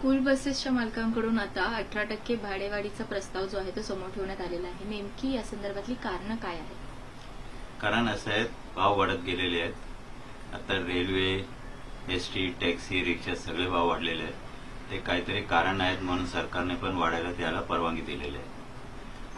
School बसेसच्या मालकांकडून आता 18% भाडेवाढीचा प्रस्ताव जो आहे तो समोर ठेवण्यात आलेला आहे. नेमकी या संदर्भातली कारणं काय आहेत? कारण असं आहे, भाव वाढत गेलेले आहेत. आता रेल्वे, एसटी, टॅक्सी, रिक्षा सगळे भाव वाढलेले आहेत. ते काहीतरी कारण आहेत म्हणून सरकारने पण वाढायला त्याला परवानगी दिलेली आहे.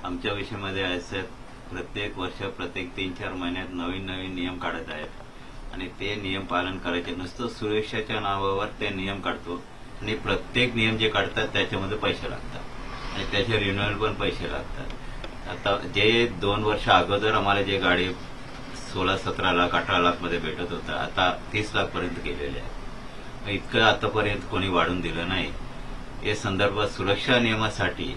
आमच्या विषयामध्ये असं आहे, प्रत्येक वर्ष प्रत्येक 3-4 महिन्यात नवीन नवीन नियम काढत आहेत आणि ते नियम पालन करायचे. नुसतं सुरक्षेच्या नावावर ते नियम काढतो आणि प्रत्येक नियम जे काढतात त्याच्यामध्ये पैसे लागतात आणि त्याचे रिन्युअल पण पैसे लागतात. आता जे 2 वर्ष अगोदर आम्हाला जे गाडी 16-17 लाख 18 लाख मध्ये भेटत होतं, आता 30 लाख पर्यंत गेलेले आहे. इतकं आतापर्यंत कोणी वाढून दिलं नाही. या संदर्भात सुरक्षा नियमासाठी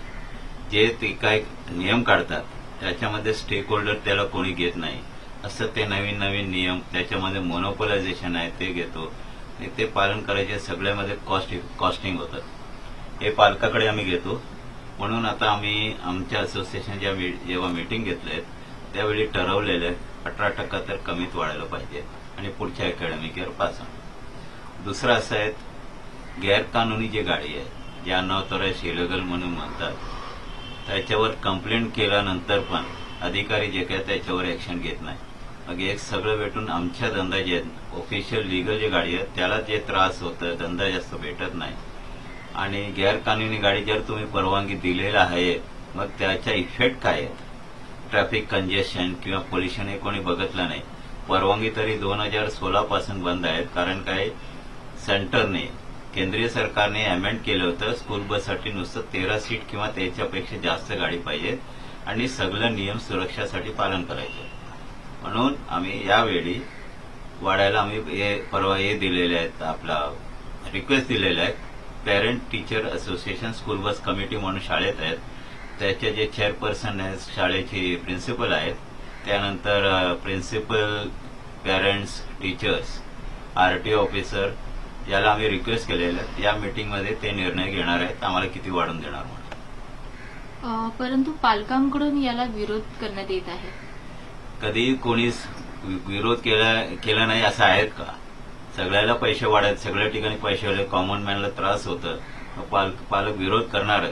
जे ते काय नियम काढतात त्याच्यामध्ये स्टेक होल्डर त्याला कोणी घेत नाही. असं ते नवीन नवीन नियम त्याच्यामध्ये मोनोपोलायझेशन आहे ते घेतो आणि ते पालन करायचे. सगळ्यामध्ये कॉस्टिंग होतं. हे पालकाकडे आम्ही घेतो. म्हणून आता आम्ही आमच्या असोसिएशनच्या जेव्हा मीटिंग घेतले त्यावेळी ठरवलेलं आहे 18% तर कमीच वाढायला पाहिजे आणि पुढच्या अकॅडमिक इयर पासून. दुसरं असं आहे, गैरकानूनी जी गाडी आहे जे अनऑथराइज इलिगल म्हणून म्हणतात त्याच्यावर कंप्लेंट केल्यानंतर पण अधिकारी जे काय त्याच्यावर ऍक्शन घेत नाही. मग एक सगळं भेटून आमच्या धंदा जे ऑफिशियल लिगल जी गाडी आहे त्याला जे त्रास होतं, धंदा जास्त भेटत नाही. आणि गैरकानूनी गाडी जर तुम्ही परवानगी दिलेला आहे मग त्याचा इफेक्ट काय आहे? ट्रॅफिक कंजेशन किंवा पोल्युशन हे कोणी बघितलं नाही. परवानगी तरी 2016 पासून बंद आहेत. कारण काय, सेंटरने केंद्रीय सरकारने अमेंड केलं होतं स्कूल बससाठी नुसतं 13 सीट किंवा त्याच्यापेक्षा जास्त गाडी पाहिजे आणि सगळं नियम सुरक्षासाठी पालन करायचे. म्हणून आम्ही यावेळी वाढायला आम्ही परवा हे दिलेले आहेत, आपला रिक्वेस्ट दिलेला आहे. Parent teacher association school bus committee म्हणून शाळेत आहेत, त्याचे जे चेअरपर्सन आहेत, शाळेची प्रिन्सिपल आहेत, त्यानंतर principal, parents, teachers, RTO officer याला आम्ही रिक्वेस्ट केलेल्या आहेत. या मीटिंगमध्ये ते निर्णय घेणार आहेत आम्हाला किती वाढून देणार म्हणून. परंतु पालकांकडून याला विरोध करण्यात येत आहे. कधी कोणीच विरोध केला नाही असं आहेत का? सगळ्याला पैसे वाढत, सगळ्या ठिकाणी पैसे वाढले, कॉमन मॅनला त्रास होतं, पालक विरोध करणार.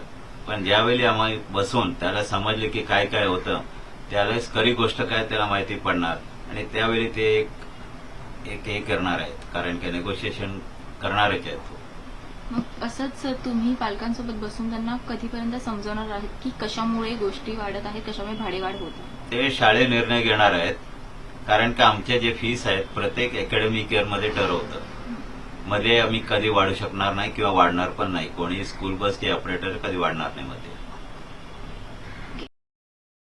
पण ज्यावेळी आम्हाला बसून त्याला समजले की काय काय होतं त्यावेळेस खरी गोष्ट काय त्याला माहिती पडणार आणि त्यावेळी ते एक हे करणार आहेत. कारण की नेगोशिएशन करणारच आहेत. मग असंच तुम्ही पालकांसोबत बसून त्यांना कधीपर्यंत समजवणार आहात की कशामुळे गोष्टी वाढत आहेत, कशामुळे भाडेवाढ होत आहे? ते शाळे निर्णय घेणार आहेत. कारण का आमचे जे फीस आहेत प्रत्येक अकॅडमिक इयरमध्ये ठरवतं. मध्ये आम्ही कधी वाढू शकणार नाही किंवा वाढणार पण नाही. कोणी स्कूल बसचे ऑपरेटर कधी वाढणार नाही मध्ये.